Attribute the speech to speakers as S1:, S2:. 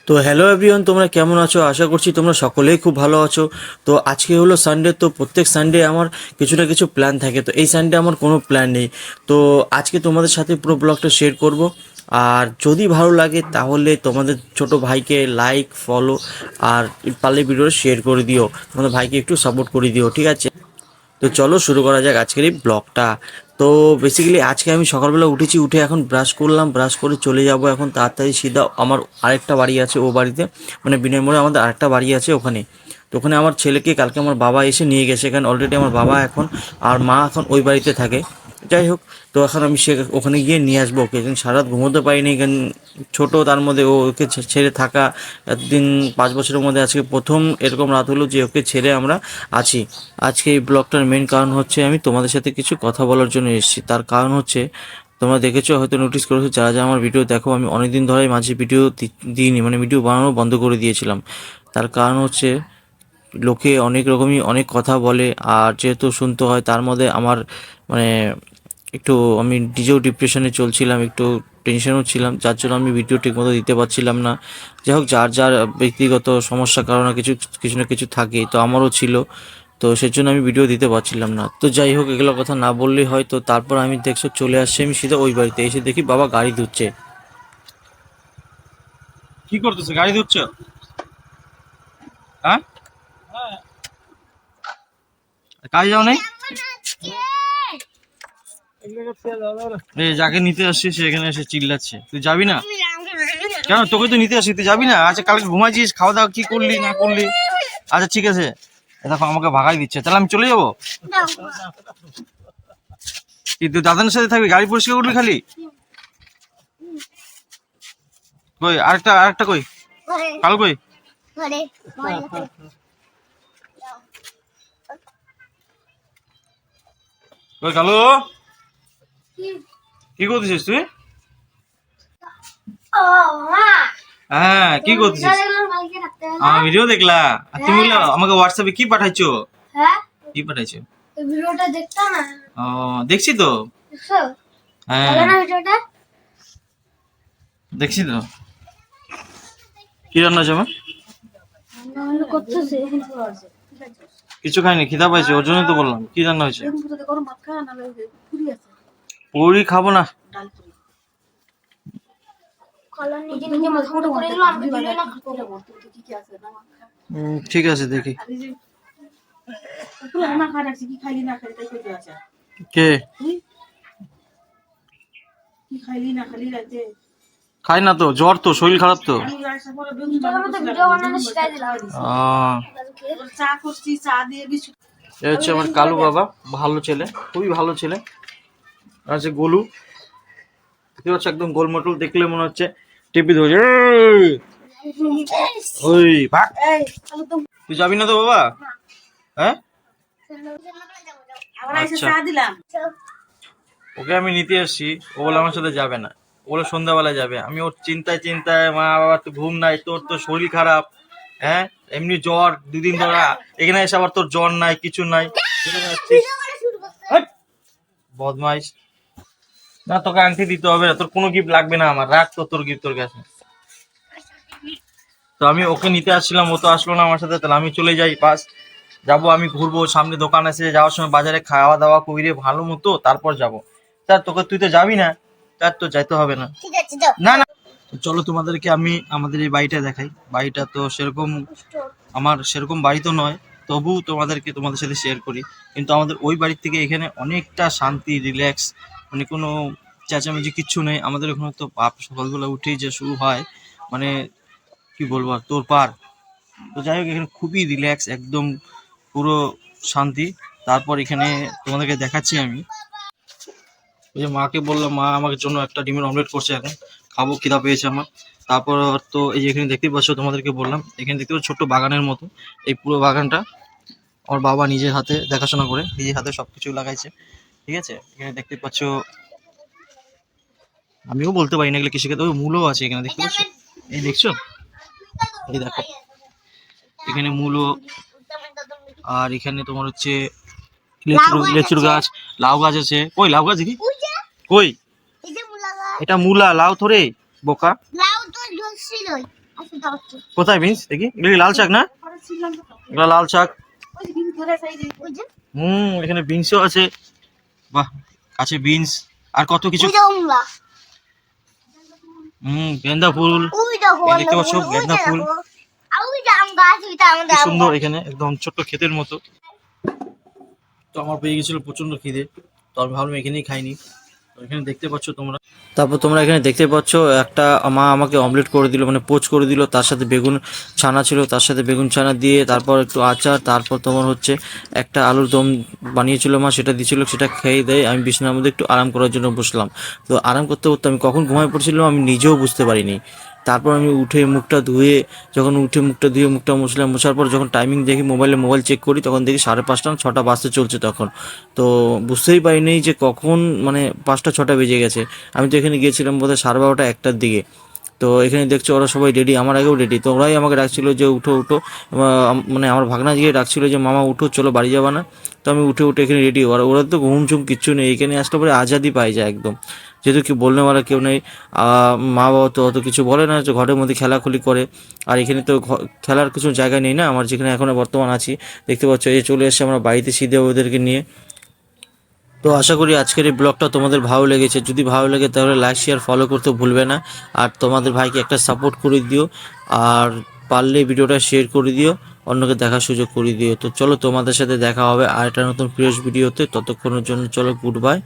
S1: তো hello everyone, তোমরা কেমন আছো? আশা করছি তোমরা সকলেই খুব ভালো আছো। তো আজকে হলো সানডে, তো প্রত্যেক সানডে আমার কিছু না কিছু প্ল্যান থাকে। তো এই সানডে আমার কোনো প্ল্যান নেই। তো আজকে তোমাদের সাথে পুরো ব্লগটা শেয়ার করব। আর যদি ভালো লাগে তাহলে তোমাদের ছোট ভাইকে লাইক ফলো আর পারলে ভিডিওটা শেয়ার করে দিও, তোমাদের ভাইকে একটু সাপোর্ট করে দিও, ঠিক আছে? তো চলো শুরু করা যাক আজকের এই ব্লগটা। তো বেসিক্যালি আজকে আমি সকালবেলা উঠেছি, উঠে এখন ব্রাশ করলাম, ব্রাশ করে চলে যাব এখন তাড়াতাড়ি সিধা আমার আরেকটা বাড়ি আছে ও বাড়িতে, মানে বিনয় মোড়ে আমাদের আরেকটা বাড়ি আছে ওখানে। তো ওখানে আমার ছেলেকে কালকে আমার বাবা এসে নিয়ে গেছে, এখানে অলরেডি আমার বাবা এখন আর মা এখন ওই বাড়িতে থাকে। যাই হোক, তো এখন আমি ওখানে গিয়ে নিয়ে আসবো ওকে। সারা রাত ঘুমোতে পারিনি, কারণ ছোটো, তার মধ্যে ওকে ছেড়ে থাকা এতদিন 5 বছরের মধ্যে আজকে প্রথম এরকম রাত হলো যে ওকে ছেড়ে আমরা আছি। আজকে এই ব্লগটার মেন কারণ হচ্ছে আমি তোমাদের সাথে কিছু কথা বলার জন্য এসেছি। তার কারণ হচ্ছে, তোমরা দেখেছো, হয়তো নোটিস করেছো, যারা যারা আমার ভিডিও দেখো, আমি অনেকদিন ধরে মাঝে ভিডিও দিইনি, মানে ভিডিও বানানো বন্ধ করে দিয়েছিলাম। তার কারণ হচ্ছে লোকে অনেক রকমই অনেক কথা বলে, আর যেহেতু শুনতে হয়, তার মধ্যে আমার মানে একটু আমি নিজেও ডিপ্রেশনে চলছিলাম, একটু টেনশনও ছিলাম, যার জন্য আমি ভিডিও ঠিকমতো দিতে পারছিলাম না। যাই হোক, যার যার ব্যক্তিগত সমস্যার কারণে কিছু কিছু না কিছু থাকে, তো আমারও ছিল। তো সেজন্য আমি ভিডিও দিতে পারছিলাম না। তো যাই হোক, এগুলো কথা না বললেই হয়। তো তারপর আমি দেখছো চলে আসছি আমি সিধা ওই বাড়িতে, এসে দেখি বাবা গাড়ি ধুচ্ছে। কি করতেছে? গাড়ি ধুচ্ছে? হ্যাঁ, কাজে যাও নাই? এই যাকে নিতে আসছি সে এখানে এসে চিল্লাচ্ছে, তুই যাবি না কেন? তোকে তো নিতে আসি, তুই যাবি না? আচ্ছা, কালকে ঘুমাইছিস, খাওয়া দাওয়া কি করলি না করলি? আচ্ছা ঠিক আছে, দেখো আমাকে ভাগাই দিচ্ছে, তাহলে আমি চলে যাবো? কি তুই দাদানের সাথে থাকবি? গাড়ি পরিষ্কার করলি খালি? কই আরেকটা আরেকটা কই? কাল কই? কই কালো? কি করতেছিস তুই? হ্যাঁ, কি করতেছিস? আমার ভিডিও দেখলা? আর তুমি আমাকে হোয়াটসঅ্যাপে কি পাঠাইছো? কি পাঠাইছো?
S2: ভিডিওটা দেখতা না?
S1: ও, দেখছি তো।
S2: দেখছো?
S1: হ্যাঁ,
S2: ভালো না ভিডিওটা?
S1: দেখছি তো। কি রান্না আছে আমার?
S2: রান্না করতেছে।
S1: কিছু খাইনি, খিদা পাইছে, ওর জন্যই তো বললাম। কি রান্না হয়েছে?
S2: গরম ভাত খাওয়া না, পুরি আছে।
S1: পুরি খাবো না।
S2: ডাল পুরি। কলা নিজে নিজে মাথা মোটা করে দিল, আমি দিলে না খাতে। কি কি আছে না?
S1: ঠিক আছে, দেখি।
S2: তুই না খা রাখছি, কি খাইলি না খাইলি তাই কইতে আছে।
S1: কে?
S2: কি খাইলি না খাইলি রাতে?
S1: খাই না তো, জ্বর তো, শরীর খারাপ তো।
S2: আমি আসার পরে তো ভিডিও বানানো শিখাই দিলাম। চা করছি, চা দিয়ে বিস্কুট।
S1: এ হচ্ছে আমার কালু বাবা, ভালো ছেলে, খুবই ভালো ছেলে। আর আছে গোলু, দেখতে পাচ্ছ, একদম গোলমটল, দেখলে মনে হচ্ছে টিপি ধরে। ওই ভাগ। তুই যাবি না তো বাবা? হ্যাঁ,
S2: আমরা এসে
S1: আচ্ছা।
S2: চা দিলাম।
S1: ওকে আমি নিতে আসছি, ও বলে আমার সাথে যাবে না, ও বলে সন্ধ্যাবেলা যাবে। আমি ওর চিন্তায় চিন্তায়, মা বাবা তো ঘুম নাই, তোর তো শরীর খারাপ, হ্যাঁ এমনি জ্বর 2 দিন ধরে, এখানে এসে আবার তোর জ্বর নাই, কিছু নাই, এখানে আসছিস। হাট! বদমাইশ। না, তোকে আংটি দিতে হবে না, তোর কোনো গিফট লাগবে না আমার, রাখ তো তোর গিফট তোর কাছে। তো আমি ওকে নিতে আসছিলাম, ও তো আসলো না আমার সাথে, তাহলে আমি চলে যাই পাস, যাবো, আমি ঘুরবো, সামনে দোকান আছে, যাওয়ার সময় বাজারে খাওয়া দাওয়া কইরে ভালো মতো তারপর যাব। তার তোকে, তুই তো যাবি না, তার তো যাইতে হবে না। না না, তো চলো তোমাদেরকে আমি আমাদের এই বাড়িটা দেখাই। বাড়িটা তো সেরকম, আমার সেরকম বাড়ি তো নয়, তবু তোমাদের সাথে শেয়ার করি। কিন্তু আমাদের ওই বাড়ির থেকে এখানে অনেকটা শান্তি, রিল্যাক্স, মানে কোনো চেঁচামেচি কিচ্ছু নেই। আমাদের ওখানে তো বাপ সকালবেলা উঠেই যে শুরু হয়, মানে কি বলবো আর, তোর পার। তো যাই হোক, এখানে খুবই রিল্যাক্স, একদম পুরো শান্তি। তারপর এখানে তোমাদেরকে দেখাচ্ছি আমি, ওই যে মাকে বললাম, মা আমাকে জন্য একটা ডিমের অমলেট করছে, এখন খাবো, খিদা পেয়েছে আমার। তারপর তো এই যে এখানে দেখতে পাচ্ছ, তোমাদেরকে বললাম, এখানে দেখতে পাচ্ছ ছোট্ট বাগানের মতো। এই পুরো বাগানটা আমার বাবা নিজের হাতে দেখাশোনা করে, নিজের হাতে সবকিছু লাগাইছে, ঠিক আছে? এখানে দেখতে পাচ্ছ, আমিও বলতে পারি না এগুলো কৃষিকে, তবে মূলও আছে এখানে, দেখতে পাচ্ছ? এই দেখছো, এই দেখো, এখানে মূলো। আর এখানে তোমার হচ্ছে লেচুর গাছ, লাউ গাছ আছে। কই লাউ গাছ দেখি? কই? এটা মূলা, লাউ থরে বোকা। কোথায় বিনস দেখি? এগুলো কি লাল শাক না? এগুলো লাল শাক। এখানে বিনসও আছে। বাহ, কাছে বিনস আর কত কিছু। গেন্দা ফুল, এই দেখতে পাচ্ছ গেন্দা ফুল কি সুন্দর, এখানে একদম ছোট্ট ক্ষেতের মতো। তো আমার পেয়ে গেছিল প্রচন্ড খিদে, তো আমি ভাবলাম এখানেই খাইনি। তো এখানে দেখতে পাচ্ছ তোমরা, তারপর তোমরা এখানে দেখতে পাচ্ছ একটা মা আমাকে অমলেট করে দিল, মানে পোচ করে দিল, তার সাথে বেগুন ছানা ছিল, তার সাথে বেগুন ছানা দিয়ে তারপর একটু আচার, তারপর তোমার হচ্ছে একটা আলুর দম বানিয়েছিল মা, সেটা দিয়েছিল, সেটা খেয়ে দেয় আমি বিছানার মধ্যে একটু আরাম করার জন্য বসলাম। তো আরাম করতে করতে আমি কখন ঘুমায় পড়ছিলাম আমি নিজেও বুঝতে পারিনি। তারপর আমি উঠে মুখটা ধুয়ে, যখন উঠে মুখটা ধুয়ে মুখটা মুছলাম, মোছার পর যখন টাইমিং দেখি মোবাইল চেক করি, তখন দেখি 5:30 না 6টা বাজতে চলছে তখন। তো বুঝতেই পারিনি যে কখন মানে 5টা 6টা বেজে গেছে। আমি তো এখানে গিয়েছিলাম বোধহয় 12:30 1টার দিকে। তো এখানে দেখছো ওরা সবাই রেডি, আমার আগেও রেডি। তো ওরাই আমাকে ডাকছিল যে উঠো উঠো, মানে আমার ভাগনা গিয়ে ডাকছিল যে মামা উঠো, চলো বাড়ি যাবা না? তো আমি উঠে উঠে এখানে রেডি। ওরা তো ঘুম চুম কিচ্ছু নেই, এখানে আসলে পরে আজাদি পাই যায় একদম, যেহেতু কি বলনেওয়ালা কেউ নেই। মা বাবা তো অত কিছু বলে না, যে ঘরের মধ্যে খেলাখুলি করে। আর এখানে তো খেলার কিছু জায়গা নেই না আমার, যেখানে এখন বর্তমান আছি। দেখতে পাচ্ছ এই চলে এসে আমরা বাড়িতে সিধে ওদেরকে নিয়ে। তো আশা করি আজকের এই ব্লগটা তোমাদের ভালো লেগেছে। যদি ভালো লাগে তাহলে লাইক শেয়ার ফলো করতে ভুলবে না। আর তোমাদের ভাইকে একটা সাপোর্ট করে দিও, আর পারলে ভিডিওটা শেয়ার করে দিও, অন্যকে দেখার সুযোগ করে দিও। তো চলো তোমাদের সাথে দেখা হবে আর একটা নতুন ফ্রেশ ভিডিওতে, ততক্ষণের জন্য চলো গুড বাই।